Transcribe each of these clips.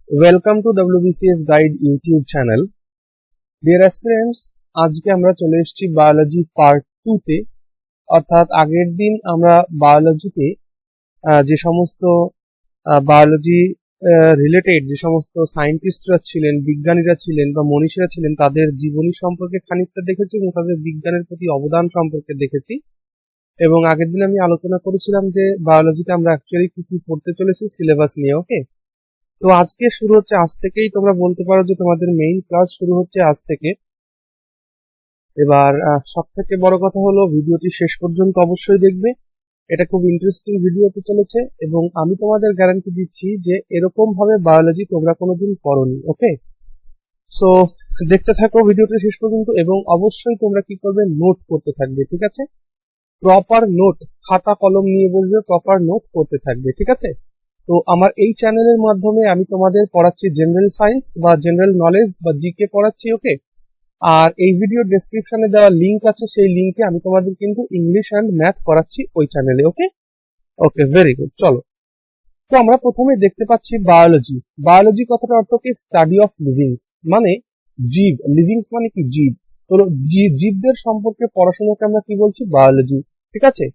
Welcome to WBCS guide YouTube channel. Deer aspirants, আজকে আমরা চলে এসেছি বায়োলজি পার্ট 2 তে। অর্থাৎ আগের দিন আমরা বায়োলজিতে যে সমস্ত বায়োলজি রিলেটেড যে সমস্ত সায়েন্টিস্টরা ছিলেন, বিজ্ঞানীরা ছিলেন বা মনীষীরা ছিলেন, তাদের জীবনী সম্পর্কে খানিকটা দেখেছি এবং তাদের বিজ্ঞানের প্রতি অবদান সম্পর্কে দেখেছি। এবং আগের দিন আমি আলোচনা করেছিলাম যে বায়োলজিতে আমরা অ্যাকচুয়ালি কি কি পড়তে চলেছি সিলেবাস নিয়ে। ওকে, তো আজকে শুরু হচ্ছে, আজ থেকেই তোমরা বলতে পারো যে তোমাদের মেইন ক্লাস শুরু হচ্ছে আজ থেকে। এবার সব থেকে বড় কথা হলো ভিডিওটি শেষ পর্যন্ত অবশ্যই দেখবে, এটা খুব ইন্টারেস্টিং ভিডিও হতে চলেছে এবং আমি তোমাদের গ্যারান্টি দিচ্ছি যে এরকম ভাবে বায়োলজি তোমরা কোনোদিন পড়োনি। ওকে, সো দেখতে থাকো ভিডিওটি শেষ পর্যন্ত এবং অবশ্যই তোমরা কি করবে, নোট করতে থাকবে। ঠিক আছে, প্রপার নোট, খাতা কলম নিয়ে বসবে, প্রপার নোট করতে থাকবে। ঠিক আছে, তো আমার এই চ্যানেলের মাধ্যমে আমি তোমাদের পড়াচ্ছি জেনারেল সায়েন্স বা জেনারেল নলেজ বা জিকে পড়াচ্ছি। ওকে, আর এই ভিডিও ডেসক্রিপশনে দেওয়া লিংক আছে, সেই লিংকে আমি তোমাদের কিন্তু ইংলিশ অ্যান্ড ম্যাথ করাচ্ছি ওই চ্যানেলে। ওকে ওকে, ভেরি গুড। চলো, তো আমরা প্রথমে দেখতে পাচ্ছি বায়োলজি। বায়োলজি কথাটা অর্থ কি? স্টাডি অফ লিভিংস, মানে জীব। লিভিংস মানে কি? জীব। তো জীবদের সম্পর্কে পড়াশোনাকে আমরা কি বলছি? বায়োলজি। ঠিক আছে,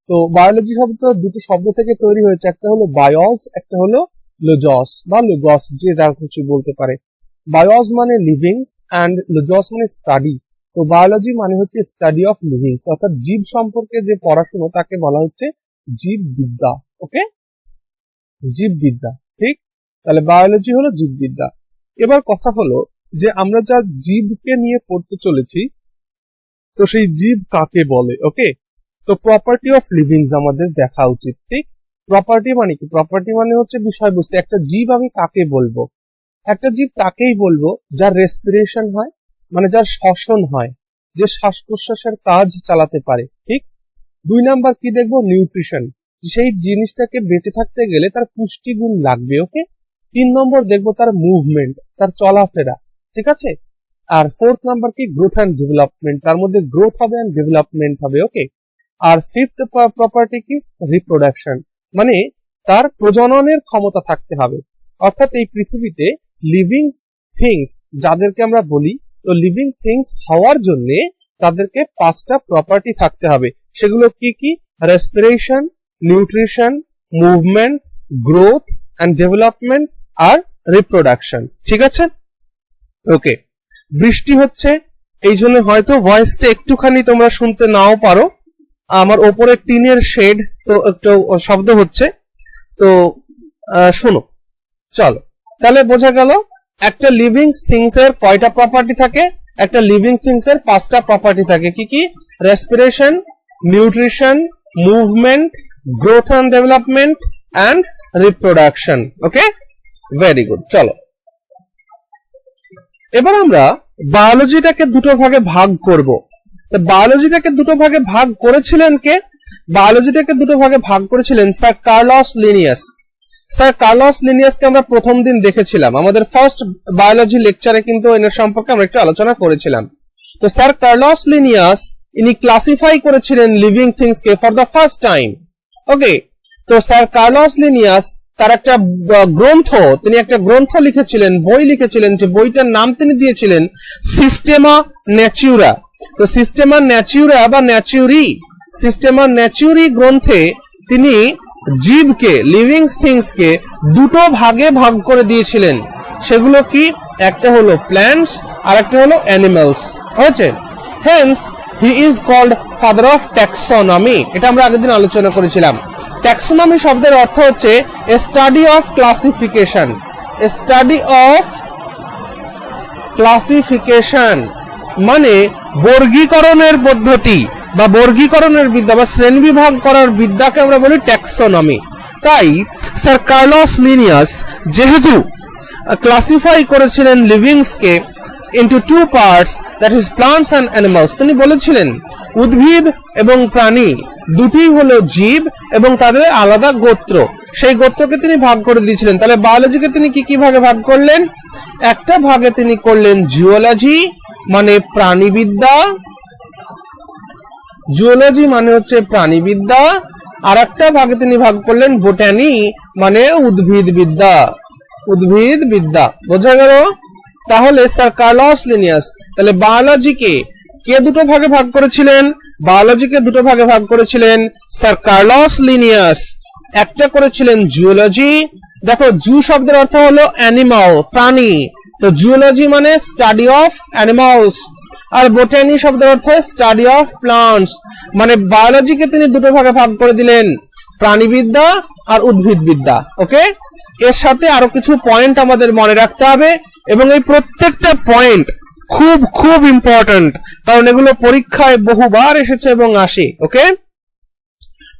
তো বায়োলজি শব্দ দুটি শব্দ থেকে তৈরি হয়েছে, একটা হলো বায়োস, একটা হলো লোজস বা লোগস, যে যা খুশি বলতে পারে। বায়োস মানে লিভিংস অ্যান্ড লোজস মানে স্টাডি। তো বায়োলজি মানে হচ্ছে স্টাডি অফ লিভিংস, অর্থাৎ জীব সম্পর্কে যে পড়াশোনা তাকে বলা হচ্ছে জীববিদ্যা। ওকে, জীববিদ্যা। ঠিক, তাহলে বায়োলজি হলো জীববিদ্যা। এবার কথা হলো যে আমরা যা জীবকে নিয়ে পড়তে চলেছি, তো সেই জীব কাকে বলে? ওকে, তো প্রপার্টি অফ লিভিংস আমাদের দেখা উচিত। ঠিক, প্রপার্টি মানে কি? প্রপার্টি মানে হচ্ছে বিষয়বস্তু। একটা জীব আমি কাকে বলবো? একটা জীব তাকেই বলবো যার রেসপিরেশন হয়, মানে যার শ্বসন হয়, যে শ্বাস প্রশ্বাসের কাজ চালাতে পারে। ঠিক, 2 নাম্বার কি দেখবো? নিউট্রিশন, সেই জিনিসটাকে বেঁচে থাকতে গেলে তার পুষ্টিগুণ লাগবে। ওকে, 3 নম্বর দেখবো তার মুভমেন্ট, তার চলাফেরা। ঠিক আছে, আর 4th নাম্বার কি? গ্রোথ অ্যান্ড ডেভেলপমেন্ট, তার মধ্যে গ্রোথ হবে অ্যান্ড ডেভেলপমেন্ট হবে। ওকে, আর 5th প্রপার্টি কি? রিপ্রোডাকশন, মানে তার প্রজননের ক্ষমতা থাকতে হবে। অর্থাৎ এই পৃথিবীতে লিভিং থিংস যাদেরকে আমরা বলি, তো লিভিং থিংস হওয়ার জন্য তাদেরকে 5টা প্রপার্টি থাকতে হবে। সেগুলো কি কি? Respiration, nutrition, movement, growth and development আর রিপ্রোডাকশন। ঠিক আছে, ওকে। বৃষ্টি হচ্ছে, এই জন্য হয়তো ভয়েসটা একটুখানি তোমরা শুনতে নাও পারো, আমার ওপরে টিনের শেড, তো একটু শব্দ হচ্ছে, তো শোনো। চলো, তাহলে বোঝা গেল একটা লিভিং থিংস এর কয়টা প্রপার্টি থাকে? একটা লিভিং থিংস এর 5টা প্রপার্টি থাকে। কি কি? Respiration, nutrition, movement, growth and development and reproduction. Okay, very good. চলো, এবার আমরা বায়োলজিটাকে দুটো ভাগে ভাগ করব। বায়োলজিটাকে দুটো ভাগে ভাগ করেছিলেন কে? বায়োলজিটাকে দুটো ভাগে ভাগ করেছিলেন স্যার কার্লস লিনিয়াস। স্যার কার্লস লিনিয়াসকে আমরা প্রথম দিন দেখেছিলাম, আমাদের ফার্স্ট বায়োলজি লেকচারে কিন্তু এর সম্পর্কে আমরা একটু আলোচনা করেছিলাম। তো স্যার কার্লস লিনিয়াস ইনি ক্লাসিফাই করেছিলেন লিভিং থিংস কে for the first time. Okay, তো স্যার কার্লস লিনিয়াস তার একটা গ্রন্থ, তিনি একটা গ্রন্থ লিখেছিলেন, বই লিখেছিলেন, যে বইটার নাম তিনি দিয়েছিলেন সিস্টেমা ন্যাচুরা। তো সিস্টেমা ন্যাচুরা বা ন্যাচুরি, সিস্টেমা ন্যাচুরি গ্রন্থে তিনি জীবকে, লিভিং থিংস কে দুটো ভাগে ভাগ করে দিয়েছিলেন। সেগুলো কি? একটা হলো প্ল্যান্টস আর একটা হলো অ্যানিমালস। হয়েছে, hence he is called father of taxonomy. এটা আমরা আগের দিন আলোচনা করেছিলাম। ট্যাক্সোনমি শব্দের অর্থ হচ্ছে a study of classification, a study of classification, মানে বর্গীকরণের পদ্ধতি বা বর্গীকরণের বিদ্যা বা শ্রেণীবিভাগ করার বিদ্যাকে আমরা বলি ট্যাক্সোনমি। তাই স্যার কার্লস লিনিয়াস যেহেতু ক্লাসিফাই করেছিলেন লিভিংসকে into 2 parts, that is plants and animals, তিনি বলেছিলেন উদ্ভিদ এবং প্রাণী দুটি হলো জীব এবং তাদের আলাদা গোত্র, সেই গোত্রকে তিনি ভাগ করে দিয়েছিলেন। তাহলে বায়োলজিকে তিনি কি কি ভাগে ভাগ করলেন? একটা ভাগে তিনি করলেন জিওলজি, মানে প্রাণীবিদ্যা, জিওলজি মানে হচ্ছে প্রাণীবিদ্যা, আর একটা ভাগে তিনি ভাগ করলেন বোটানি, মানে উদ্ভিদ বিদ্যা। উদ্ভিদ বিদ্যা। বোঝা গেল? তাহলে স্যার কার্লোস লিনিয়াস তাহলে বায়োলজিকে কে দুটো ভাগে ভাগ করেছিলেন? বায়োলজিকে দুটো ভাগে ভাগ করেছিলেন স্যার কার্লোস লিনিয়াস। একটা করেছিলেন জুওলজি। দেখো, জু শব্দের অর্থ হলো অ্যানিমাল, প্রাণী, তো জুওলজি মানে স্টাডি অফ অ্যানিমালস, আর বোটানি শব্দের অর্থ স্টাডি অফ প্লান্টস। মানে বায়োলজিকে তিনি দুটো ভাগে ভাগ করে দিলেন, প্রাণীবিদ্যা আর উদ্ভিদবিদ্যা। ওকে, এর সাথে আরো কিছু পয়েন্ট আমাদের মনে রাখতে হবে, এবং এই প্রত্যেকটা পয়েন্ট খুব খুব ইম্পর্টেন্ট, কারণ এগুলো পরীক্ষায় বহুবার এসেছে এবং আসে। ওকে,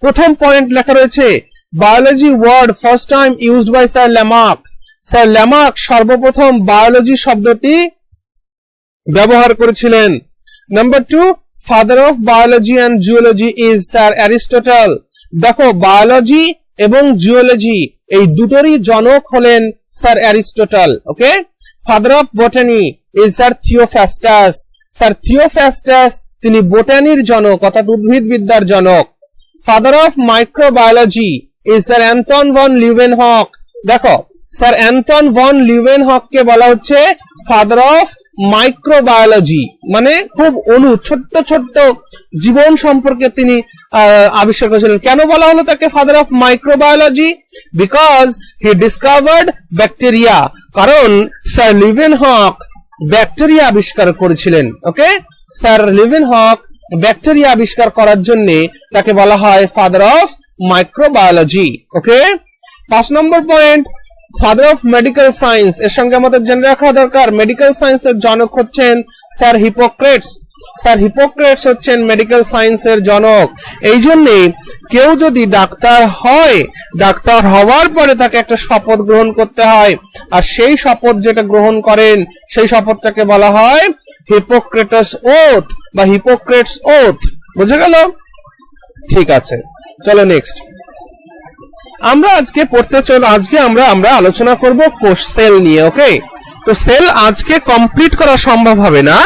প্রথম পয়েন্ট লেখা রয়েছে biology word first time used by sir Lamarck. Sir Lamarck সর্বপ্রথম বায়োলজি শব্দটি ব্যবহার করেছিলেন। Number 2, father of biology and geology is sir Aristotle. দেখো, বায়োলজি এবং জিওলজি এই দুটোরই জনক হলেন sir Aristotle. Okay, father of botany is sir Theophrastus. Sir Theophrastus তিনি বোটানির জনক অর্থাৎ উদ্ভিদবিদ্যার জনক। Father of microbiology is sir Anton von Leeuwenhoek. দেখো, স্যার অ্যান্টন ভন লিউয়েনহক কে বলা হচ্ছে ফাদার অফ মাইক্রোবায়োলজি, মানে খুব ছোট্ট ছোট্ট জীবন সম্পর্কে তিনি আবিষ্কার করেছিলেন। কেন বলা হলো তাকে father of microbiology? Because he discovered bacteria, কারণ স্যার লিউয়েনহক ব্যাকটেরিয়া আবিষ্কার করেছিলেন। ওকে, স্যার লিউয়েনহক ব্যাকটেরিয়া আবিষ্কার করার জন্য তাকে বলা হয় ফাদার অফ মাইক্রোবায়োলজি। ওকে, 5 নম্বর point, father of medical science. এর সঙ্গে আমাদের জেনে রাখা দরকার মেডিকেল সায়েন্সের জনক হচ্ছেন স্যার হিপোক্রেটস। স্যার হিপোক্রেটস হচ্ছেন মেডিকেল সায়েন্সের জনক। এই জন্যে কেউ যদি ডাক্তার হয়, ডাক্তার হওয়ার পরে তাকে একটা শপথ গ্রহণ করতে হয়, আর সেই শপথ যেটা গ্রহণ করেন সেই শপথটাকে বলা হয় হিপোক্রেটাস ওথ বা হিপোক্রেটস ওথ। বুঝে গেল? ঠিক আছে, চলো নেক্সট আমরা আজকে পড়তে চলো। আজকে আমরা আলোচনা করব কোষ সেল নিয়ে। ওকে, তো সেল আজকে কমপ্লিট করা সম্ভব হবে না,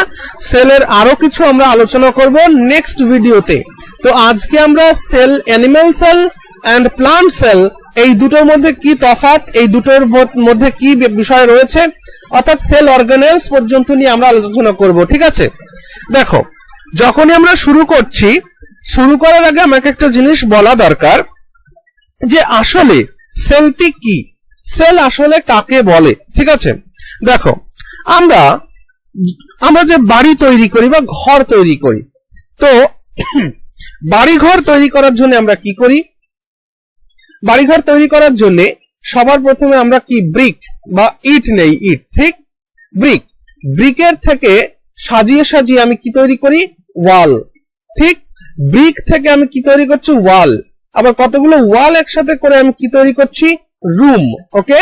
সেলের আরো কিছু আমরা আলোচনা করব নেক্সট ভিডিওতে। তো আজকে আমরা cell, animal cell and plant cell, এই দুটোর মধ্যে কি তফাৎ, এই দুটোর মধ্যে কি বিষয় রয়েছে, অর্থাৎ সেল অর্গানেলস পর্যন্ত নিয়ে আমরা আলোচনা করব। ঠিক আছে, দেখো, যখনই আমরা শুরু করছি, শুরু করার আগে আমাকে একটা জিনিস বলা দরকার যে আসলে সেলটি কি, সেল আসলে কাকে বলে। ঠিক আছে, দেখো, আমরা যে বাড়ি তৈরি করি বা ঘর তৈরি করি, তো বাড়ি ঘর তৈরি করার জন্য আমরা কি করি? বাড়ি ঘর তৈরি করার জন্য সবার প্রথমে আমরা কি ব্রিক বা ইট নেই, ইট, ঠিক, ব্রিক, ব্রিকের থেকে সাজিয়ে সাজিয়ে আমি কি তৈরি করি? ওয়াল। ঠিক, ব্রিক থেকে আমি কি তৈরি করছি? ওয়াল। আবার কতগুলো ওয়াল একসাথে করে আমি কি তৈরি করছি? রুম। ওকে,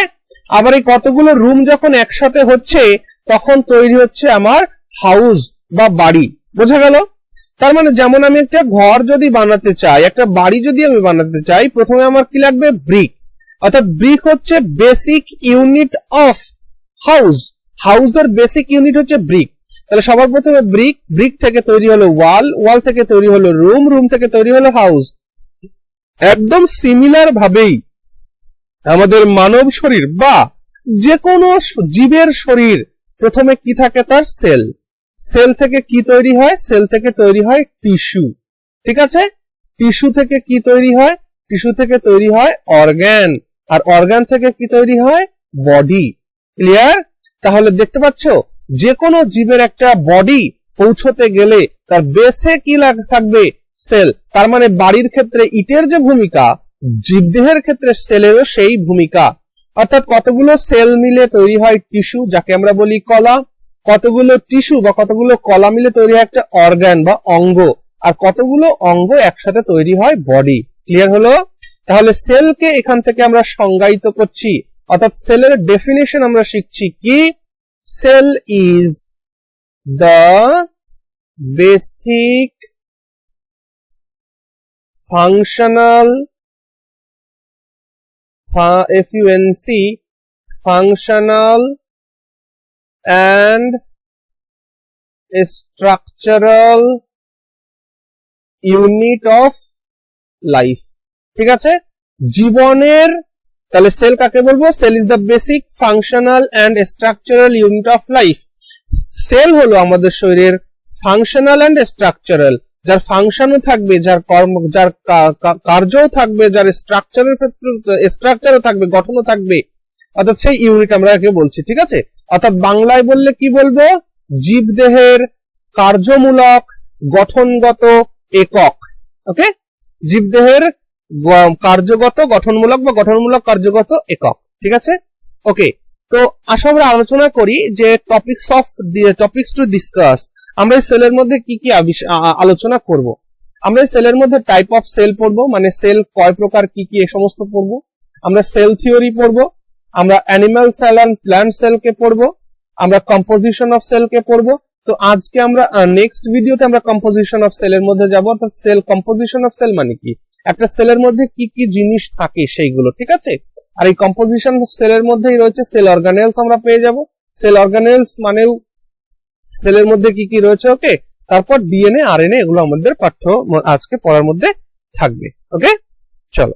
আবার এই কতগুলো রুম যখন একসাথে হচ্ছে তখন তৈরি হচ্ছে আমার হাউস বা বাড়ি। বোঝা গেল? তার মানে যেমন আমি একটা ঘর যদি বানাতে চাই, একটা বাড়ি যদি আমি বানাতে চাই, প্রথমে আমার কি লাগবে? ব্রিক। অর্থাৎ ব্রিক হচ্ছে বেসিক ইউনিট অফ হাউস, হাউসের বেসিক ইউনিট হচ্ছে ব্রিক। তাহলে সবার প্রথমে ব্রিক, ব্রিক থেকে তৈরি হলো ওয়াল, ওয়াল থেকে তৈরি হলো রুম, রুম থেকে তৈরি হলো হাউস। একদম সিমিলার ভাবেই আমাদের মানব শরীর বা যে কোনো জীবের শরীর প্রথমে কি থাকে? তার সেল। সেল থেকে কি তৈরি হয়? সেল থেকে তৈরি হয় টিস্যু। ঠিক আছে, টিস্যু থেকে কি তৈরি হয়? টিস্যু থেকে তৈরি হয় অর্গান, আর অর্গান থেকে কি তৈরি হয়? বডি। ক্লিয়ার? তাহলে দেখতে পাচ্ছ, যে কোনো জীবের একটা বডি পৌঁছতে গেলে তার বেসে কি থাকবে? সেল। তার মানে বাড়ির ক্ষেত্রে ইটের যে ভূমিকা, জীবদেহের ক্ষেত্রে সেলেরও সেই ভূমিকা। অর্থাৎ কতগুলো সেল মিলে তৈরি হয় টিস্যু, যাকে আমরা বলি কলা, কতগুলো টিস্যু বা কতগুলো কলা মিলে তৈরি হয় একটা অর্গান বা অঙ্গ, আর কতগুলো অঙ্গ একসাথে তৈরি হয় বডি। ক্লিয়ার হলো? তাহলে সেলকে এখান থেকে আমরা সংজ্ঞায়িত করছি, অর্থাৎ সেলের ডেফিনেশন আমরা শিখছি কি? Cell is the basic functional, FUNC, functional and structural unit of life. ঠিক আছে, জীবনের তাহলে সেল কাকে বলবো? Cell is the basic functional and structural unit of life. Cell হলো আমাদের শরীরের ফাংশনাল এন্ড স্ট্রাকচারাল, যার ফাংশনও থাকবে, যার কর্ম, যার কার্যও থাকবে, যার স্ট্রাকচারের ক্ষেত্রে স্ট্রাকচারও থাকবে, গঠনও থাকবে, অর্থাৎ সেই ইউনিট আমরা একে বলছি। ঠিক আছে, অর্থাৎ বাংলায় বললে কি বলবো? জীবদেহের কার্যমূলক গঠনগত একক। ওকে, জীবদেহের কার্যগত গঠনমূলক বা গঠনমূলক কার্যগত একক। ঠিক আছে, ওকে। তো আসলে আমরা আলোচনা করি যে টপিকস টু ডিসকাস। আমরা এই সেলের মধ্যে কি কি আলোচনা করব। আমরা এই সেলের মধ্যে টাইপ অফ সেল পড়বো, মানে সেল কয় প্রকার, কি কি, এই সমস্ত পড়বো। আমরা সেল থিওরি পড়বো, আমরা অ্যানিমাল সেল এন্ড প্ল্যান্ট সেলকে পড়বো, আমরা কম্পোজিশন অফ সেলকে পড়বো। তো আজকে আমরা নেক্সট ভিডিওতে আমরা কম্পোজিশন অফ সেলের মধ্যে যাব, অর্থাৎ সেল কম্পোজিশন অফ সেল মানে কি, একটা সেলের মধ্যে কি কি জিনিস থাকে সেইগুলো। ঠিক আছে, আর এই কম্পোজিশন সেলের মধ্যেই রয়েছে সেল অর্গানেলস, আমরা পেয়ে যাব। সেল অর্গানেলস মানেও সেলের মধ্যে কি কি রয়েছে। ওকে, তারপর ডিএনএ, আরএনএ, এগুলো আমাদের পাঠ্য আজকে পড়ার মধ্যে থাকবে। ওকে, চলো।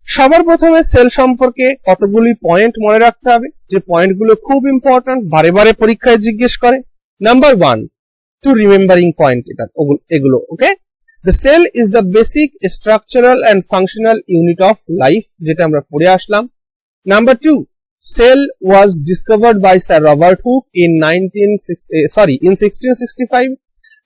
সবার প্রথমে সেল সম্পর্কে কতগুলি পয়েন্ট মনে রাখতে হবে, যে পয়েন্টগুলো খুব ইম্পর্টেন্ট, বারে বারে পরীক্ষায় জিজ্ঞেস করে। নাম্বার 1, টু রিমেম্বারিং পয়েন্ট এগুলো। ওকে, the cell is the basic structural and functional unit of life, যেটা আমরা পড়ে আসলাম। Number 2, cell was discovered by Sir Robert Hooke in 1665।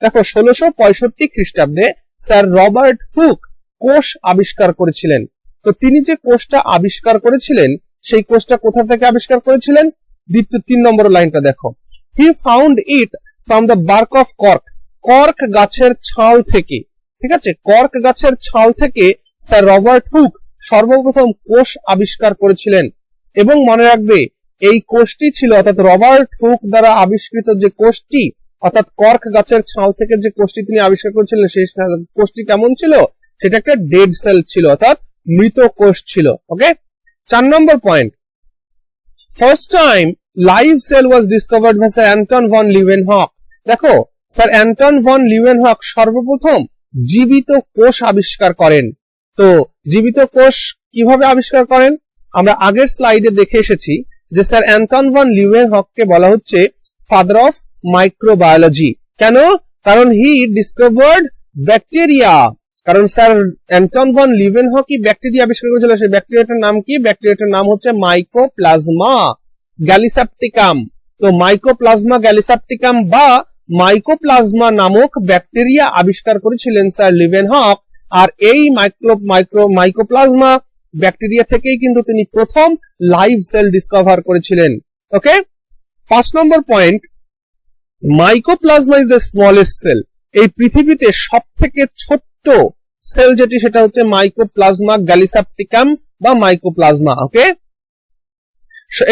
দেখো 1665 খ্রিস্টাব্দে স্যার রবার্ট হুক কোষ আবিষ্কার করেছিলেন। তো তিনি যে কোষটা আবিষ্কার করেছিলেন, সেই কোষটা কোথা থেকে আবিষ্কার করেছিলেন? 3 নম্বর লাইনটা দেখো, he found it from the bark of cork, cork গাছের ছাল থেকে। ঠিক আছে, কর্ক গাছের ছাল থেকে স্যার রবার্ট হুক সর্বপ্রথম কোষ আবিষ্কার করেছিলেন। এবং মনে রাখবে, এই কোষটি ছিল, অর্থাৎ রবার্ট হুক দ্বারা আবিষ্কৃত যে কোষটি, অর্থাৎ কর্ক গাছের ছাল থেকে যে কোষটি তিনি আবিষ্কার করেছিলেন, সেই কোষটি কেমন ছিল? সেটা একটা ডেড সেল ছিল, অর্থাৎ মৃত কোষ ছিল। ওকে, 4 নম্বর point, first time live cell was discovered by sir Anton von Leeuwenhoek. দেখো, স্যার অ্যান্টন ভন লিউয়েনহক সর্বপ্রথম জীবিত কোষ আবিষ্কার করেন। তো জীবিত কোষ কিভাবে আবিষ্কার করেন? আমরা আগের স্লাইডে দেখে এসেছি যে স্যার অ্যান্টন ভন লিউয়েনহককে বলা হচ্ছে ফাদার অফ মাইক্রোবায়োলজি। কেন? কারণ হি ডিসকভার্ড ব্যাকটেরিয়া। কারণ স্যার অ্যান্টন ভন লিউয়েনহকই ব্যাকটেরিয়া আবিষ্কার করেছিল। সেই ব্যাকটেরিয়াটার নাম কি? ব্যাকটেরিয়াটার নাম হচ্ছে মাইকোপ্লাজমা গ্যালিসেপ্টিকাম। তো মাইকোপ্লাজমা গ্যালিসেপ্টিকাম বা মাইকোপ্লাজমা নামক ব্যাকটেরিয়া আবিষ্কার করেছিলেন স্যার লিউয়েনহক। আর এই মাইকোপ্লাজমা ব্যাকটেরিয়া থেকেই কিন্তু তিনি প্রথম লাইভ সেল ডিসকভার করেছিলেন। ওকে, 5 নম্বর point, mycoplasma is the smallest cell. এই পৃথিবীতে সব থেকে ছোট্ট সেল যেটি, সেটা হচ্ছে মাইকোপ্লাজমা গ্যালিসেপ্টিকাম বা মাইকোপ্লাজমা। ওকে,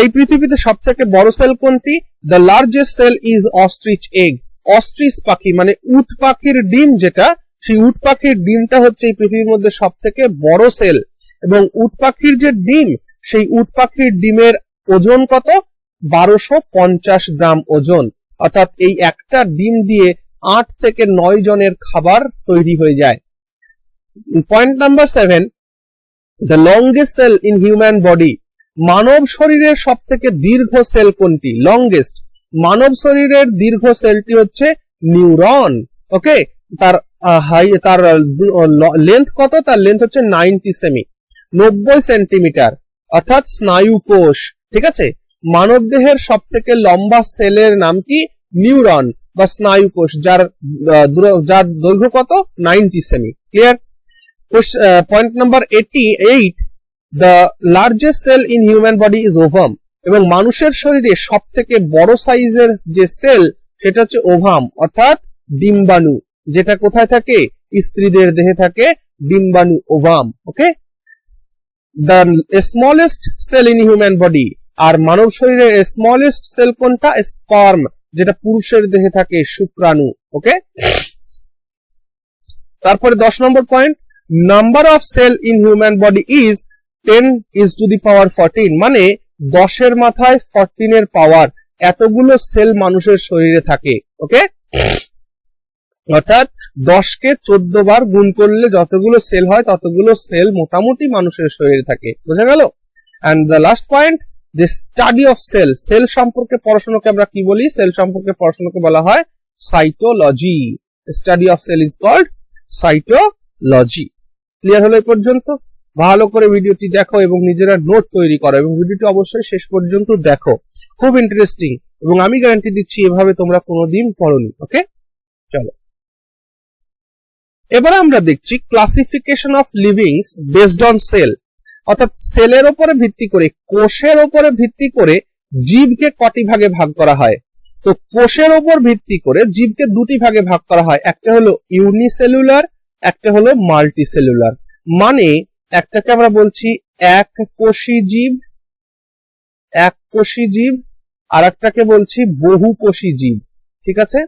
এই পৃথিবীতে সব থেকে বড় সেল কোনটি? The largest cell is ostrich egg. Ostrich পাখি মানে উট পাখির ডিম, যেটা, সেই উট পাখির ডিমটা হচ্ছে এই পৃথিবীর মধ্যে সব থেকে বড় সেল। এবং উট পাখির যে ডিম, সেই উট পাখির ডিমের ওজন কত? 1250 গ্রাম ওজন। অর্থাৎ এই একটা ডিম দিয়ে 8 থেকে 9 জনের খাবার তৈরি হয়ে যায়। Point number 7, the longest cell in human body. মানব শরীরের সব থেকে দীর্ঘ সেল কোনটি? লংগেস্ট মানব শরীরের দীর্ঘ সেলটি হচ্ছে নিউরন। ওকে, তার লেন্থ কত? তার লেন্থ হচ্ছে 90 সেন্টিমিটার, অর্থাৎ স্নায়ু কোষ। ঠিক আছে, মানব দেহের সব থেকে লম্বা সেলের নাম কি? নিউরন বা স্নায়ু কোষ, যার দৈর্ঘ্য কত? 90 semi. Clear? Point number 88, the largest cell in human body is ovum। এবং মানুষের শরীরে সব থেকে বড় সাইজের যে সেল, সেটা হচ্ছে ওভাম, অর্থাৎ ডিম্বাণু, যেটা কোথায় থাকে? স্ত্রীদের দেহে থাকে ডিম্বাণু, ovum. Okay, the smallest cell in human body, আর মানব শরীরের স্মলেস্ট সেল কোনটা? স্পার্ম, যেটা পুরুষের দেহে থাকে শুক্রাণু। ওকে, তারপরে 10 নম্বর point, number of cell in human body is 10 is to the power 14, মানে 10 এর মাথায় 14 এর পাওয়ার, এতগুলো সেল মানুষের শরীরে থাকে। ওকে, অর্থাৎ 10 কে 14 বার গুণ করলে যতগুলো সেল হয় ততগুলো সেল মোটামুটি মানুষের শরীরে থাকে। বোঝা গেল? And the last point, the study of cell, cell সম্পর্কে পড়াশোনাকে আমরা কি বলি? সেল সম্পর্কে পড়াশোনাকে বলা হয় cytology. Study of cell is called cytology. Clear হলো এই পর্যন্ত? ভালো করে ভিডিওটি দেখো এবং নিজেরা নোট তৈরি করো এবং ভিডিওটি অবশ্যই শেষ পর্যন্ত দেখো, খুব ইন্টারেস্টিং এবং আমি গ্যারান্টি দিচ্ছি এভাবে তোমরা কোনোদিন পড়োনি। ওকে, চলো এবার আমরা দেখছি classification of livings based on cell, অর্থাৎ সেলের উপরে ভিত্তি করে, কোষের উপরে ভিত্তি করে জীবকে কটি ভাগে ভাগ করা হয়। তো কোষের উপর ভিত্তি করে জীবকে দুটি ভাগে ভাগ করা হয়, একটা হলো ইউনিসেলুলার, একটা হলো মাল্টিসেলুলার। মানে একটাকে আমরা বলছি এক কোষী জীব, আর একটাকে বলছি বহুকোষী জীব। ঠিক আছে,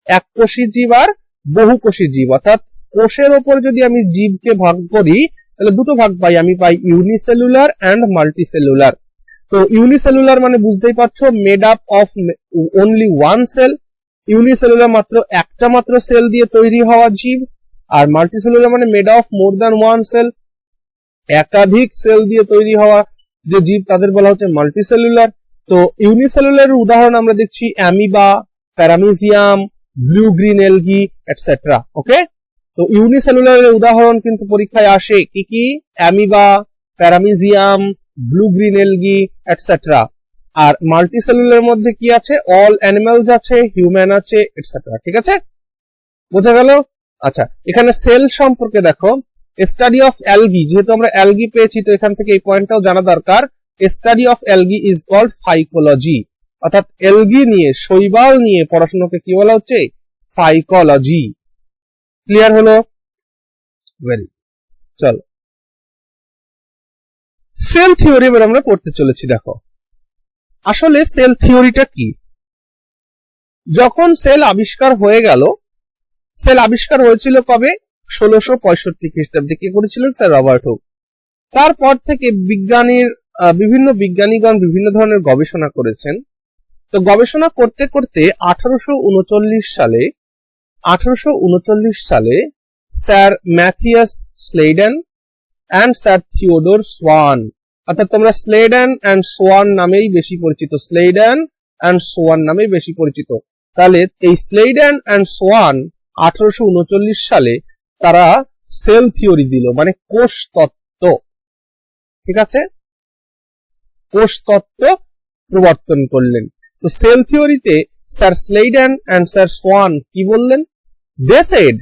এক কোষী জীব আর বহুকোষী জীব। অর্থাৎ কোষের ওপর যদি আমি জীবকে ভাগ করি তাহলে দুটো ভাগ পাই, আমি পাই ইউনিসেলুলার এন্ড মাল্টিসেলুলার। তো ইউনিসেলুলার মানে বুঝতেই পারছো, made up of only one cell. Unicellular মাত্র একটা মাত্র সেল দিয়ে তৈরি হওয়া জীব, আর মাল্টিসেলুলার মানে made of more than one cell, একাধিক সেল দিয়ে তৈরি হওয়া যে জীব তাদের বলা হচ্ছে মাল্টিসেলুলার। তো ইউনিসেলুলার উদাহরণ আমরা দেখছি amoeba, paramecium, blue green algae etcetera. Okay, তো ইউনিসেলুলারের উদাহরণ কিন্তু পরীক্ষায় আসে, কি কি? Amoeba, paramecium, blue green algae etcetera. আর মাল্টিসেলুলার মধ্যে কি আছে? অল অ্যানিমালস আছে, হিউম্যান আছে এটসেট্রা। ঠিক আছে, বোঝা গেল? আচ্ছা, এখানে সেল সম্পর্কে দেখো, স্টাডি অফ অ্যালগি, যেহেতু আমরা অ্যালগি পেয়েছি তো এখান থেকে এই পয়েন্টটাও জানা দরকার। Study of algae is called phycology, অর্থাৎ অ্যালগি নিয়ে, শৈবাল নিয়ে পড়াশোনাকে কি বলা হচ্ছে? ফাইকোলজি। ক্লিয়ার হলো? ভেরি, চলো সেল থিওরি এবার আমরা পড়তে চলেছি। দেখো আসলে সেল থিওরিটা কি। যখন সেল আবিষ্কার হয়ে গেল, সেল আবিষ্কার হয়েছিল কবে? 1665 খ্রিস্টাব্দে। কে করেছিলেন? Sir Robert Hooke. তারপর থেকে বিভিন্ন বিজ্ঞানীগণ বিভিন্ন ধরনের গবেষণা করেছেন। তো গবেষণা করতে করতে 1839 সালে sir Matthias Schleiden and sir Theodor Schwann, অর্থাৎ তোমরা স্লেডেন এন্ড সোয়ান নামেই বেশি পরিচিত, স্লেডেন এন্ড সোয়ান নামেই বেশি পরিচিত। তাহলে এই স্লেডেন এন্ড সোয়ান 1839 সালে তারা সেল থিওরি দিল, মানে কোষ তত্ত্ব। ঠিক আছে, কোষ তত্ত্ব প্রবর্তন করলেন। তো সেল থিওরিতে sir Schleiden and sir Schwann কি বললেন? They said,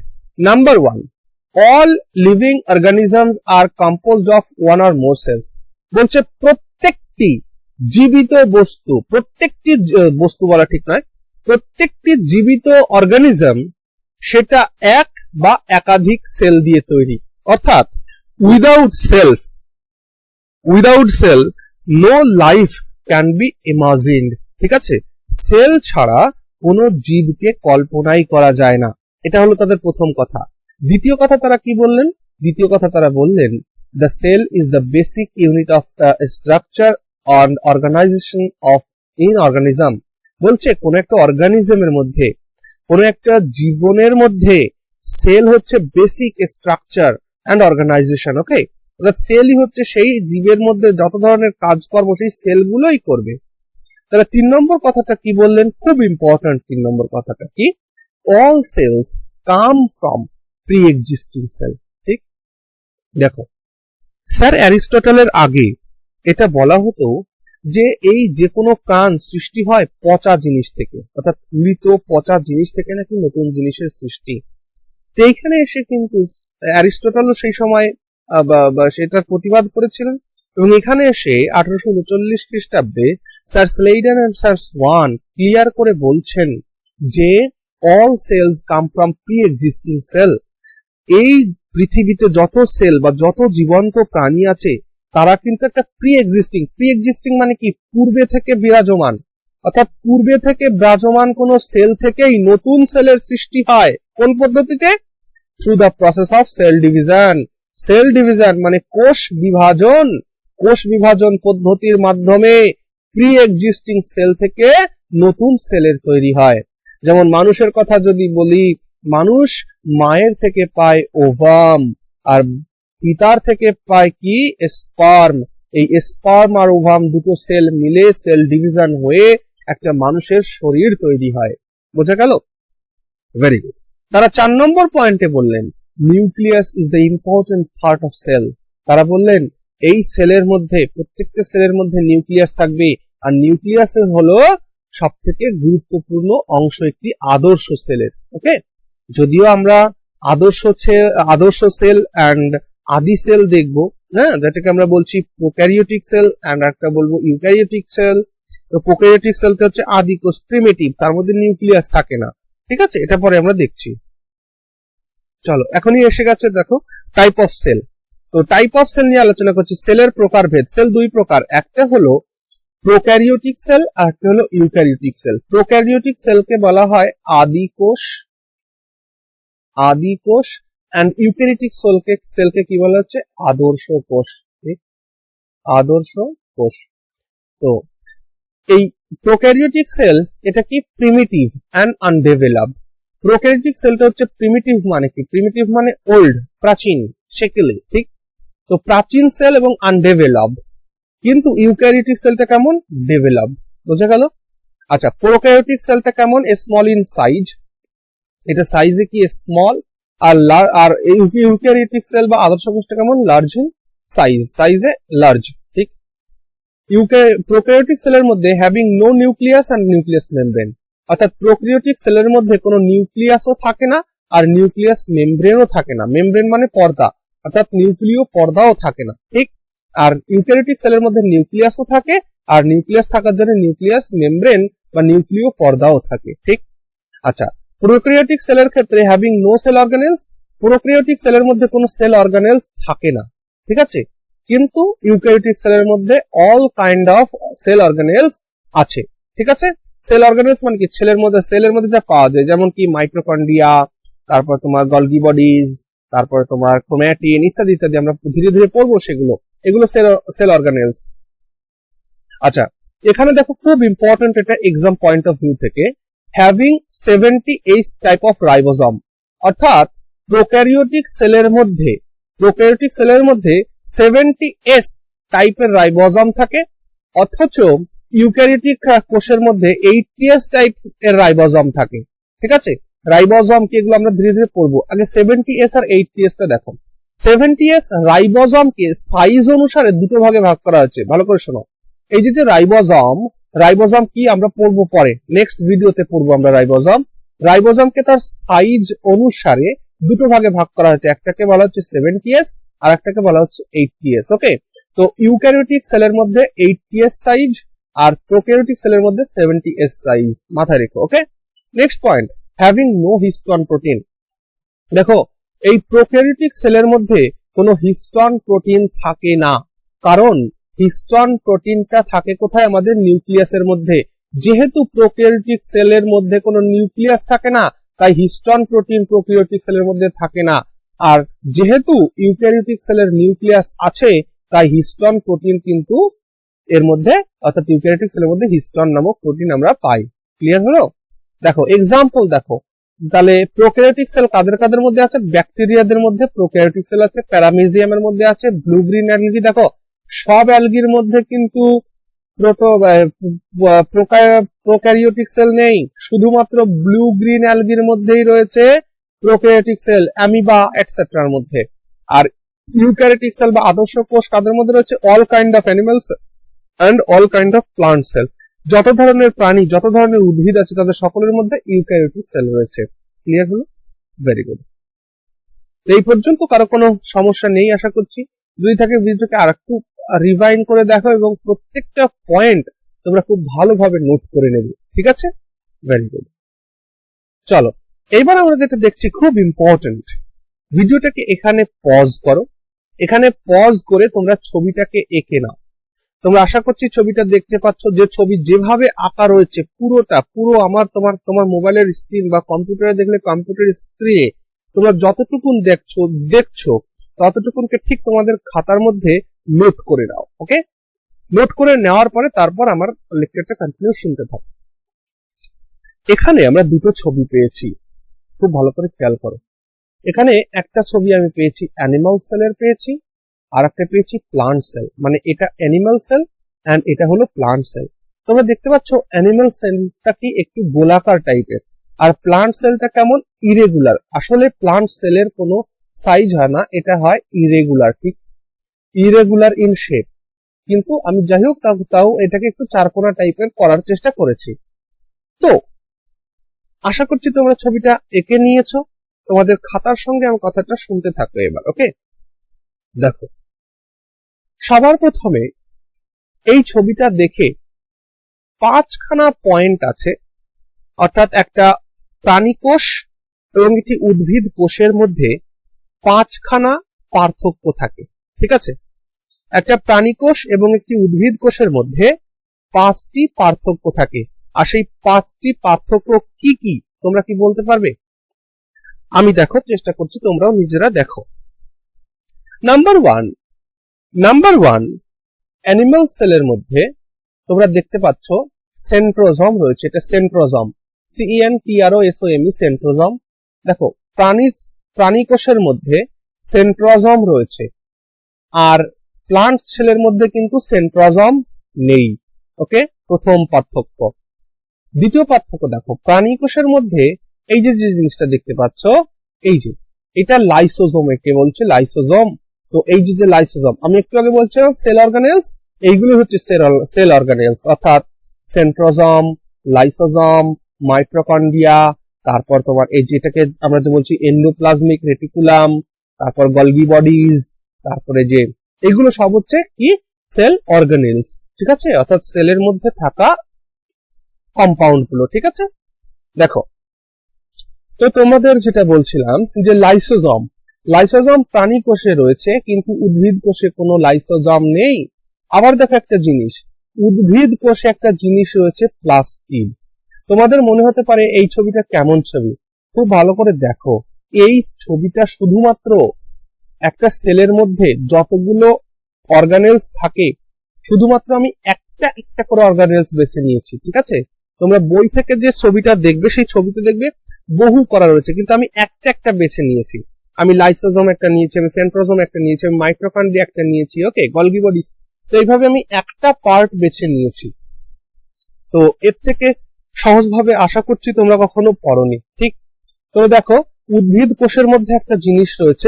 number 1, all living organisms are composed of one or more cells. বলছে প্রত্যেকটি জীবিত বস্তু, প্রত্যেকটি বস্তু বলা ঠিক নয়, প্রত্যেকটি জীবিত অর্গানিজম সেটা এক বা একাধিক সেল দিয়ে তৈরি। অর্থাৎ without cell no life can be imagined. ঠিক আছে, সেল ছাড়া কোনো জীবকে কল্পনাই করা যায় না। এটা হলো তাদের প্রথম কথা। দ্বিতীয় কথা তারা কি বললেন? দ্বিতীয় কথা তারা বললেন, the cell is the basic unit of the structure and organization of an organism. বলছে কোন একটা অর্গানিজমের মধ্যে, কোন একটা জীবনের মধ্যে সেল হচ্ছে বেসিক স্ট্রাকচার এন্ড অর্গানাইজেশন। ওকে, অর্থাৎ সেলই হচ্ছে সেই জীবের মধ্যে যত ধরনের কাজকর্ম সেই সেলগুলোই করবে। তাহলে 3 নম্বর কথাটা কি বললেন? খুব ইম্পর্টেন্ট 3 নম্বর কথাটা কি? all cells come from pre-existing cell. ঠিক, দেখো স্যার অ্যারিস্টটলের আগে এটা বলা হতো যে এই যে কোনো প্রাণ সৃষ্টি হয় পচা জিনিস থেকে, অর্থাৎ মৃত পচা জিনিস থেকে নাকি নতুন জিনিসের সৃষ্টি। তো এইখানে এসে কিন্তু অ্যারিস্টটলও সেই সময় সেটার প্রতিবাদ করেছিলেন এবং এখানে এসে 1839 খ্রিস্টাব্দে sir Schleiden and sir Schwann clear করে বলছেন যে all cells come from pre-existing cell. এই পৃথিবীতে যত সেল বা যত জীবন্ত প্রাণী আছে তারা কিন্তু একটা প্রি এক্সিস্টিং মানে কি? পূর্বে থেকে বিরাজমান। অর্থাৎ পূর্বে থেকে বিরাজমান কোন সেল থেকেই নতুন সেলের সৃষ্টি হয়। কোন পদ্ধতিতে? Through the process of cell division মানে কোষ বিভাজন পদ্ধতির মাধ্যমে প্রি এক্সিস্টিং সেল থেকে নতুন সেলের তৈরি হয়। যেমন মানুষের কথা যদি বলি, মানুষ মায়ের থেকে পায় ওভাম, আর পিতার থেকে পায় কি স্পার্ম। এই স্পার্ম আর ওভাম দুটো সেল মিলে সেল ডিভিশন হয়ে একটা মানুষের শরীর তৈরি হয়। বোঝা গেল? Very good. তারা 4 নম্বর পয়েন্টে বললেন nucleus is the important part of cell. তারা বললেন এই সেলের মধ্যে, প্রত্যেকটা সেলের মধ্যে নিউক্লিয়াস থাকবে, আর নিউক্লিয়াসের হলো সব থেকে গুরুত্বপূর্ণ অংশ একটি আদর্শ সেলের। ওকে, যদিও আমরা আদর্শ সেল অ্যান্ড আদি সেল দেখবো, হ্যাঁ, যেটাকে আমরা বলছি প্রোক্যারিওটিক সেল অ্যান্ড একটা বলবো ইউক্যারিওটিক সেল। তো প্রোক্যারিওটিক সেলটা হচ্ছে আদি কোষ, প্রিমিটিভ, তার মধ্যে নিউক্লিয়াস থাকে না। ঠিক আছে, এটা পরে আমরা দেখছি। চলো, এখনই এসে গেছে দেখো টাইপ অফ সেল। তো টাইপ অফ সেল নিয়ে আলোচনা করছি। সেলের প্রকারভেদ। সেল দুই প্রকার, একটা হলো প্রোক্যারিওটিক সেল আর একটা হলো ইউক্যারিওটিক সেল। প্রোক্যারিওটিক সেলকে বলা হয় আদি কোষ এন্ড ইউক্যারিওটিক সেলকে কি বলা হচ্ছে আদর্শ কোষ। ঠিক, আদর্শ কোষ। তো এই প্রোক্যারিওটিক সেল এটা কি প্রিমিটিভ এন্ড আনডেভেলপড। প্রোক্যারিওটিক সেলটা হচ্ছে প্রিমিটিভ, মানে কি? প্রিমিটিভ মানে ওল্ড, প্রাচীন, সেকেলে। ঠিক, তো প্রাচীন সেল এবং আনডেভেলপড। কিন্তু ইউক্যারিওটিক সেলটা কেমন? ডেভেলপড। বোঝা গেল? আচ্ছা, প্রোক্যারিওটিক সেলটা কেমন? স্মল ইন সাইজ, এটা সাইজে কি স্মল, আর ইউক্যারিওটিক সেল বা আদর্শ কোষটা কেমন? লার্জ ইন সাইজে লার্জ। ঠিক, প্রোক্যারিওটিক সেলের মধ্যে having no nucleus and nucleus membrane, অর্থাৎ প্রোক্যারিওটিক সেলের মধ্যে কোনো নিউক্লিয়াসও থাকে না আর নিউক্লিয়াস মেমব্রেনও থাকে না। মেমব্রেন মানে পর্দা, অর্থাৎ নিউক্লিয় পর্দাও থাকে না। ঠিক, আর ইউক্যারিওটিক সেলের মধ্যে নিউক্লিয়াসও থাকে, আর নিউক্লিয়াস থাকার জন্য নিউক্লিয়াস মেমব্রেন বা নিউক্লিয় পর্দাও থাকে। ঠিক, আচ্ছা, প্রোক্যারিওটিক সেলের ক্ষেত্রে having no cell organelles, prokaryotic সেলের মধ্যে কোনো সেল অর্গানেলস থাকে না। ঠিক আছে, কিন্তু ইউক্যারিওটিক সেলের মধ্যে all kind of cell organelles আছে। ঠিক আছে, সেল অর্গানেলস মানে কি? সেলের মধ্যে যা পাওয়া যায়, যেমন কি মাইটোকন্ড্রিয়া, তারপর তোমার গলগি বডিজ, তারপরে তোমার ক্রোম্যাটিন ইত্যাদি ইত্যাদি, আমরা ধীরে ধীরে পড়বো সেগুলো। এগুলো সেল অর্গানেলস। আচ্ছা, এখানে দেখো খুব ইম্পর্টেন্ট এটা এক্সাম পয়েন্ট অফ ভিউ থেকে, having 70H type of ribosome, অর্থাৎ প্রোক্যারিওটিক সেলের মধ্যে 70S টাইপের রাইবোজোম থাকে, অথচ ইউক্যারিওটিক কোষের মধ্যে 80S টাইপ এর রাইবোজোম থাকে। ঠিক আছে, রাইবোজোম কি এগুলো আমরা ধীরে ধীরে পড়বো। আগে 70S আর 80S টা দেখো। 70S রাইবোজোমকে সাইজ অনুসারে দুটো ভাগে ভাগ করা হয়েছে। ভালো করে শোনো, এই যে রাইবোজোম কি আমরা পড়বো পরে, নেক্সট ভিডিওতে পড়বো আমরা রাইবোজোমকে তার সাইজ অনুসারে দুটো ভাগে ভাগ করা হয়েছে। একটাকে বলা হচ্ছে 70S আর একটাকে বলা হচ্ছে 80S। ওকে, তো ইউক্যারিওটিক সেলের মধ্যে 80S সাইজ আর প্রোক্যারিওটিক সেলের মধ্যে 70S সাইজ, মাথায় রেখো। Okay, next point, having no histone protein. দেখো, এই প্রোক্যারিওটিক সেলের মধ্যে কোনো হিস্টোন প্রোটিন থাকে না, কারণ হিস্টোন প্রোটিনটা থাকে কোথায়? আমাদের নিউক্লিয়াসের মধ্যে। যেহেতু প্রোক্যারিওটিক সেলের মধ্যে কোনো নিউক্লিয়াস থাকে না, তাই হিস্টোন প্রোটিন প্রোক্যারিওটিক সেলের মধ্যে থাকে না। আর যেহেতু ইউক্যারিওটিক সেলের নিউক্লিয়াস আছে, তাই হিস্টোন প্রোটিন কিন্তু এর মধ্যে, অর্থাৎ ইউক্যারিওটিক সেলের মধ্যে হিস্টোন নামক প্রোটিন আমরা পাই। ক্লিয়ার হলো? দেখো এক্সাম্পল দেখো, তাহলে প্রোক্যারিওটিক সেল কাদের মধ্যে আছে? ব্যাকটেরিয়াদের মধ্যে প্রোক্যারিওটিক সেল আছে, প্যারামিজিয়ামের মধ্যে আছে, ব্লু গ্রিন অ্যালগি। দেখো সব অ্যালগির মধ্যে কিন্তু প্রোক্যারিওটিক সেল নেই, শুধুমাত্র ব্লু গ্রিন অ্যালগির মধ্যেই রয়েছে প্রোক্যারিওটিক সেল, অ্যামিবা এটসেট্রার মধ্যে। আর ইউক্যারিওটিক সেল বা আদর্শ কোষ কাদের মধ্যে রয়েছে? All kind of animals and all kind of plant cell. যত ধরনের প্রাণী, যত ধরনের উদ্ভিদ আছে, তাদের সকলের মধ্যে ইউক্যারিওটিক সেল রয়েছে। ক্লিয়ার হলো? Very good. এই পর্যন্ত কারো কোনো সমস্যা নেই আশা করছি। যদি থাকে ভিডিওটাকে আরেকটু রিভাইন্ড করে দেখো এবং প্রত্যেকটা পয়েন্ট তোমরা খুব ভালোভাবে নোট করে নেবে। ঠিক আছে, ভেরি গুড। চলো, এবার আমরা যেটা দেখছি খুব ইম্পর্টেন্ট, ভিডিওটাকে এখানে পজ করো। এখানে পজ করে তোমরা ছবিটাকে এঁকে নাও। তোমরা আশা করছি ছবিটা দেখতে পাচ্ছ, যে ছবি যেভাবে আঁকা রয়েছে পুরো তোমার মোবাইলের স্ক্রিন বা কম্পিউটারে দেখলে কম্পিউটার স্ক্রিনে তোমরা যতটুকুন দেখছো ততটুকুনকে ঠিক তোমাদের খাতার মধ্যে নোট করে নাও। ওকে, নোট করে নেওয়ার পরে তারপর আমার লেকচারটা কন্টিনিউ শুনতে থাকো। এখানে আমরা দুটো ছবি পেয়েছি, খুব ভালো করে খেয়াল করো। এখানে একটা ছবি আমি পেয়েছি অ্যানিমাল সেলের পেয়েছি, আর একটা পেয়েছি প্লান্ট সেল, মানে এটা অ্যানিমাল সেল এন্ড এটা হলো প্লান্ট সেল। তোমরা দেখতে পাচ্ছ অ্যানিমাল সেলটা কি একটু গোলাকার টাইপের, আর প্লান্ট সেলটা কেমন ইরেগুলার। আসলে প্লান্ট সেলের কোনো সাইজ হয় না, এটা হয় ইরেগুলার, ঠিক ইরেগুলার ইন শেপ। কিন্তু আমি যাই হোক তাও এটাকে একটু চারকোনা টাইপের করার চেষ্টা করেছি। তো আশা করছি তোমরা ছবিটা এঁকে নিয়েছো। তোমাদের খাতার সঙ্গে আমার কথাটা শুনতে থাকো এবার, ওকে? দেখো, সবার প্রথমে এই ছবিটা দেখে 5খানা পয়েন্ট আছে, অর্থাৎ একটা প্রাণী কোষ এবং একটি উদ্ভিদ কোষের মধ্যে 5খানা পার্থক্য থাকে, ঠিক আছে? একটা প্রাণী কোষ এবং একটি উদ্ভিদ কোষের মধ্যে 5টি পার্থক্য থাকে, আর সেই 5টি পার্থক্য কি কি তোমরা কি বলতে পারবে? আমি দেখো চেষ্টা করছি, তোমরাও নিজেরা দেখো। নাম্বার ওয়ান, অ্যানিমাল সেলের মধ্যে তোমরা দেখতে পাচ্ছ সেন্ট্রোজম রয়েছে, এটা সেন্ট্রোজম, CENTROSOME, সেন্ট্রোজম। দেখো, প্রাণী কোষের মধ্যে সেন্ট্রোজম রয়েছে, আর প্লান্ট সেলের মধ্যে কিন্তু সেন্ট্রোজম নেই, ওকে? প্রথম পার্থক্য। দ্বিতীয় পার্থক্য দেখো, প্রাণী কোষের মধ্যে এই যে জিনিসটা দেখতে পাচ্ছ, এই যে এটা লাইসোজোম, একে বলছে লাইসোজোম। তো এই যে লাইসোজোম, আমি একটু আগে বলছিলাম সেল অর্গানেলস, এইগুলো হচ্ছে সেল অর্গানেলস, অর্থাৎ সেন্ট্রোজম, লাইসোজম, মাইটোকন্ড্রিয়া, তারপর তোমার এই যেটাকে আমরা যে বলছি এন্ডোপ্লাজমিক রেটিকুলাম, তারপর গলগি বডিজ, তারপরে যে এগুলো সব হচ্ছে কি সেল অর্গানেলস, ঠিক আছে? অর্থাৎ সেলের মধ্যে থাকা কম্পাউন্ড গুলো, ঠিক আছে? দেখো, তো তোমাদের যেটা বলছিলাম যে লাইসোজম প্রাণী কোষে রয়েছে, কিন্তু উদ্ভিদ কোষে কোনো লাইসোজম নেই। আবার দেখো একটা জিনিস, উদ্ভিদ কোষে একটা জিনিস রয়েছে প্লাস্টিড। তোমাদের মনে হতে পারে এই ছবিটা কেমন ছবি, খুব ভালো করে দেখো। এই ছবিটা শুধুমাত্র একটা সেলের মধ্যে যতগুলো অর্গানেলস থাকে, শুধুমাত্র আমি একটা একটা করে অর্গানেলস বেছে নিয়েছি, ঠিক আছে? তোমরা বই থেকে যে ছবিটা দেখবে, সেই ছবিতে দেখবে বহু করা রয়েছে, কিন্তু আমি একটা একটা বেছে নিয়েছি। আমি লাইসোজোম একটা নিয়েছি, আমি সেন্ট্রোজোম একটা নিয়েছি, আমি মাইটোকন্ড্রিয়া একটা নিয়েছি, ওকে, গলগি বডিজ। তো এইভাবে আমি একটা পার্ট বেছে নিয়েছি। তো এর থেকে সহজভাবে আশা করছি তোমরা কখনো পড়োনি, ঠিক? তো দেখো, উদ্ভিদ কোষের মধ্যে একটা জিনিস রয়েছে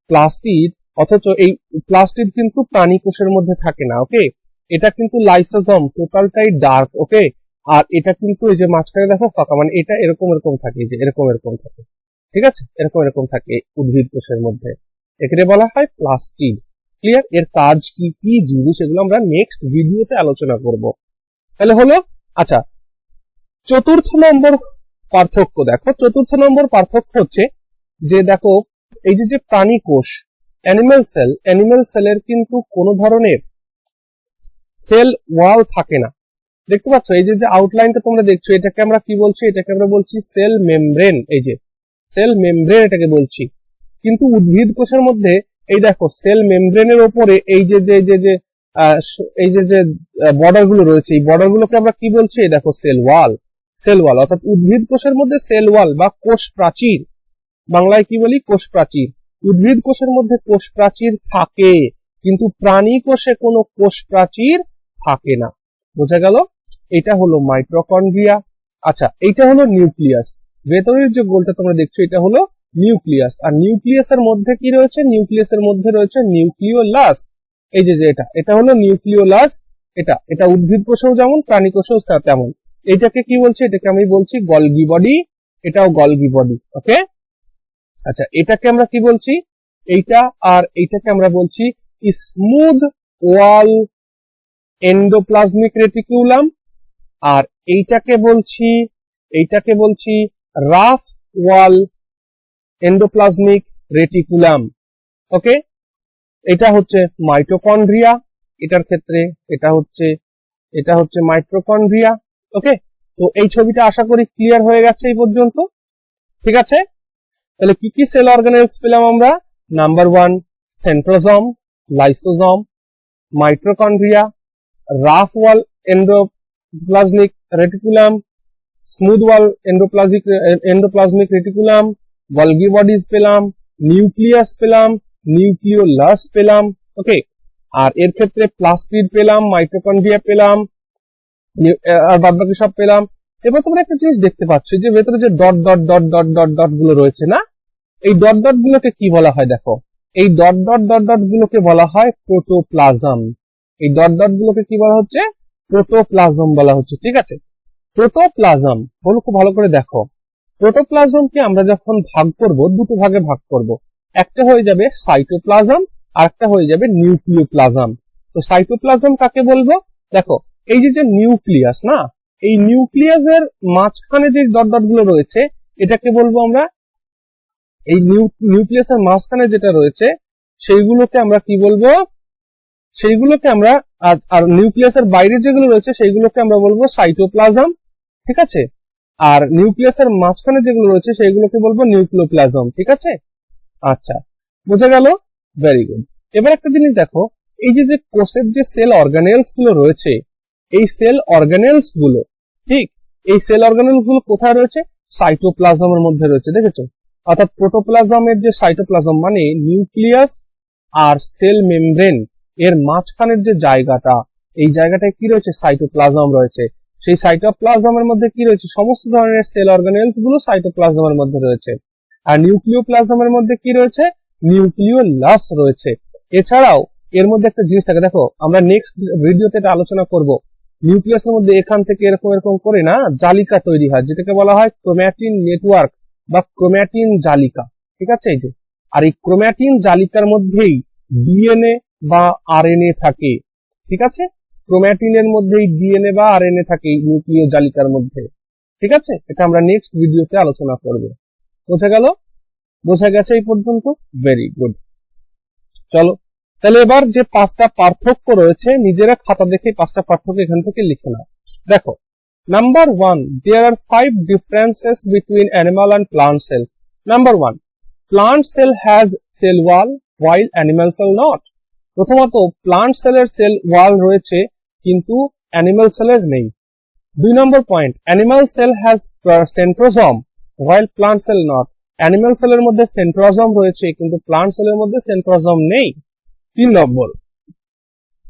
প্লাস্টিড, অথচ এই প্লাস্টিড কিন্তু প্রাণী কোষের মধ্যে থাকে না, ওকে? এটা কিন্তু লাইসোজোম, টোটালটাই ডার্ক, ওকে? আর এটা কিন্তু এই যে মাঝখানে দেখো ফাঁকা, মানে এটা এরকম থাকে, যে এরকম থাকে, ঠিক আছে? এরকম থাকে উদ্ভিদ কোষের মধ্যে, একে বলা হয় প্লাস্টিড। ক্লিয়ার? এর কাজ কি কি জিনিস, এগুলো আমরা নেক্সট ভিডিওতে আলোচনা করব। তাহলে হলো, আচ্ছা, চতুর্থ নম্বর পার্থক্য দেখো। চতুর্থ নম্বর পার্থক্য হচ্ছে যে দেখো, এই যে প্রাণী কোষ, অ্যানিমাল সেলের কিন্তু কোনো ধরনের সেল ওয়াল থাকে না। দেখতে পাচ্ছ এই যে আউটলাইনটা তোমরা দেখছো, এটাকে আমরা কি বলছি? এটাকে আমরা বলছি সেল মেমব্রেন। এই যে সেল মেমব্রেন এটাকে বলছি। কিন্তু উদ্ভিদ কোষের মধ্যে এই দেখো সেল মেমব্রেনের উপরে এই যে বর্ডার গুলো রয়েছে, এই বর্ডার গুলোকে আমরা কি বলছি? এই দেখো সেল ওয়াল, অর্থাৎ উদ্ভিদ কোষের মধ্যে সেল ওয়াল বা কোষ প্রাচীর, বাংলায় কি বলি? কোষ প্রাচীর। উদ্ভিদ কোষের মধ্যে কোষ প্রাচীর থাকে, কিন্তু প্রাণী কোষে কোনো কোষ প্রাচীর থাকে না। বোঝা গেল? এটা হলো মাইটোকন্ড্রিয়া। আচ্ছা, এটা হলো নিউক্লিয়াস। ভেতরের যে গোলটা তোমরা দেখছো, এটা হলো নিউক্লিয়াস। আর নিউক্লিয়াসের মধ্যে কি রয়েছে? নিউক্লিয়াসের মধ্যে রয়েছে নিউক্লিওলাস। এই যে এটা হলো নিউক্লিওলাস। এটা উদ্ভিদ কোষেও যেমন, প্রাণী কোষেও তেমন। এটাকে কি বলছে? এটাকে আমি বলছি গলগি বডি। এটাও গলগি বডি, ওকে? আচ্ছা, এটাকে আমরা কি বলছি? এইটা আর এইটাকে আমরা বলছি স্মুথ ওয়াল এন্ডোপ্লাজমিক রেটিকুলাম, আর এইটাকে বলছি রাফ ওয়াল এন্ডোপ্লাজমিক রেটিকুলাম, ওকে? এটা হচ্ছে মাইটোকন্ড্রিয়া, এটার ক্ষেত্রে এটা হচ্ছে মাইটোকন্ড্রিয়া, ওকে? তো এই ছবিটা আশা করি ক্লিয়ার হয়ে গেছে এই পর্যন্ত, ঠিক আছে? তাহলে কি কি সেল অর্গানেলস পেলাম আমরা? Number 1 centrosome, lysosome, mitochondria, rough wall endoplasmic reticulum, smooth wall endoplasmic reticulum, Golgi bodies পেলাম, নিউক্লিয়াস পেলাম, নিউক্লিওলাস পেলাম। ওকে, আর এর ক্ষেত্রে প্লাস্টিড পেলাম, মাইটোকন্ড্রিয়া পেলাম, আর বাদ বাকি সব পেলাম। এবার তোমরা একটা জিনিস দেখতে পাচ্ছ যে ভেতরে যে dot dot dot dot dot dot গুলো রয়েছে না, এই ডট ডট গুলোকে কি বলা হয়? দেখো, এই ডট ডট ডট ডট গুলোকে বলা হয় প্রোটোপ্লাজম। এই ডট ডট গুলোকে কি বলা হচ্ছে? প্রোটোপ্লাজম বলা হচ্ছে। ঠিক আছে, প্রোটোপ্লাজম হলো, খুব ভালো করে দেখো, প্রোটোপ্লাজমকে আমরা যখন ভাগ করব, দুটো ভাগে ভাগ করব। একটা হয়ে যাবে সাইটোপ্লাজম, আর একটা হয়ে যাবে নিউক্লিওপ্লাজম। তো সাইটোপ্লাজম কাকে বলবো? দেখো, এই যে নিউক্লিয়াস না, এই নিউক্লিয়াসের মাঝখানে যে ডট ডট গুলো রয়েছে, এটাকে বলবো আমরা, এই নিউক্লিয়াসের মাঝখানে যেটা রয়েছে সেইগুলোকে আমরা কি বলবো? সেইগুলোকে আমরা, আর নিউক্লিয়াসের বাইরে যেগুলো রয়েছে সেইগুলোকে আমরা বলবো সাইটোপ্লাজম। ঠিক আছে, আর নিউক্লিয়াসের মাঝখানে যেগুলো রয়েছে সেইগুলোকে বলবো নিউক্লিওপ্লাজম। ঠিক আছে, আচ্ছা, বোঝা গেল? Very good. এবার একটা জিনিস দেখো, এই যে কোষের যে সেল অর্গানেলস গুলো রয়েছে, এই সেল অর্গানেলস গুলো, ঠিক, এই সেল অর্গানেলস গুলো কোথায় রয়েছে? সাইটোপ্লাজমের মধ্যে রয়েছে। দেখেছো? অর্থাৎ প্রোটোপ্লাজমের যে সাইটোপ্লাজম মানে নিউক্লিয়াস আর সেল মেমব্রেন এর মাঝখানের যে জায়গাটা, এই জায়গাটায় কি রয়েছে? সাইটোপ্লাজম রয়েছে। সেই সাইটোপ্লাজমের মধ্যে কি রয়েছে? সমস্ত ধরনের সেল অর্গানেলস গুলো সাইটোপ্লাজমের মধ্যে রয়েছে। আর নিউক্লিওপ্লাজমের মধ্যে কি রয়েছে? নিউক্লিওলাস রয়েছে। এছাড়াও এর মধ্যে একটা জিনিস থাকে, দেখো আমরা নেক্সট ভিডিওতে এটা আলোচনা করব, নিউক্লিয়াসের মধ্যে এখান থেকে এরকম এরকম করে না জালিকা তৈরি হয়, যেটাকে বলা হয় ক্রোম্যাটিন নেটওয়ার্ক বা ক্রোম্যাটিন জালিকা। ঠিক আছে, এই যে, আর এই ক্রোম্যাটিন জালিকার মধ্যেই ডিএনএ বা আরএনএ থাকে। ঠিক আছে, ক্রোম্যাটিনের মধ্যেই ডিএনএ বা আরএনএ থাকে নিউক্লিয় জালিকার মধ্যে। ঠিক আছে, এটা আমরা নেক্সট ভিডিওতে আলোচনা করব। বোঝা গেল? বোঝা গেছে এই পর্যন্ত? Very good. চলো তাহলে এবার যে 5টা পার্থক্য রয়েছে, নিজেরা খাতা দেখে 5টা পার্থক্য এখান থেকে লিখে নাও। দেখো, number 1, there are 5 differences between animal and plant cells. Number 1, plant cell has cell wall while animal cell not. প্রথমত, প্লান্ট সেলের সেল ওয়াল রয়েছে কিন্তু অ্যানিমাল সেলের নেই। 2 নম্বর point, animal cell has centrosome while plant cell not. Animal সেলের মধ্যে centrosome রয়েছে কিন্তু প্লান্ট সেলের মধ্যে সেন্ট্রোজোম নেই। 3 নম্বর,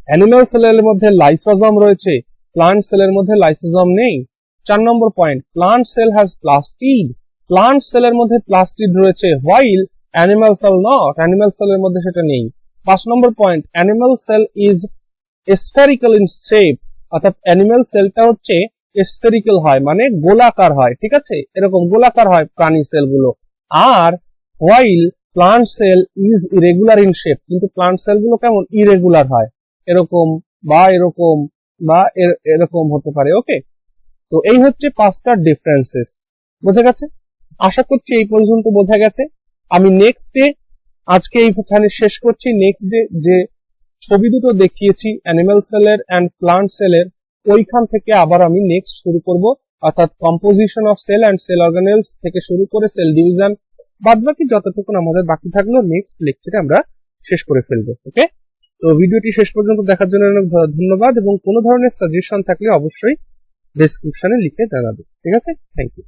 অ্যানিমাল সেলের মধ্যে লাইসোজোম রয়েছে, প্লান্ট সেলের মধ্যে লাইসোজোম নেই। 4 নম্বর point, plant cell has plastid, plant সেলের মধ্যে প্লাস্টিড রয়েছে while animal cell not, animal সেলের মধ্যে সেটা নেই। 5 নম্বর point, animal cell is spherical in shape, অর্থাৎ অ্যানিমাল সেলটা হচ্ছে স্ফেরিক্যাল হয়, মানে গোলাকার হয়। ঠিক আছে, এরকম গোলাকার হয় প্রাণী সেলগুলো। আর while plant sell is irregular in shape, কিন্তু প্লান্ট সেলগুলো কেমন? ইরেগুলার হয়, এরকম বা এরকম বা এরকম হতে পারে। ওকে, তো এই হচ্ছে 5টা ডিফারেন্সেস। বোঝা গেছে? আশা করছি এই পর্যন্ত বোঝা গেছে। আমি নেক্সট ডে, আজকে এইখানে শেষ করছি। নেক্সট ডে যে ছবি দুটো দেখিয়েছি অ্যানিমাল সেলের অ্যান্ড প্লান্ট সেলের, ওইখান থেকে আবার আমি নেক্সট শুরু করব, অর্থাৎ composition of cell and cell organelles থেকে শুরু করে সেল ডিভিশন, বাদ বাকি যতটুকু আমাদের বাকি থাকলো নেক্সট লেকচারে আমরা শেষ করে ফেলবো। ওকে, তো ভিডিওটি শেষ পর্যন্ত দেখার জন্য অনেক ধন্যবাদ, এবং কোনো ধরনের সাজেশন থাকলে অবশ্যই ডেসক্রিপশনে লিখে জানাবে। ঠিক আছে, থ্যাংক ইউ।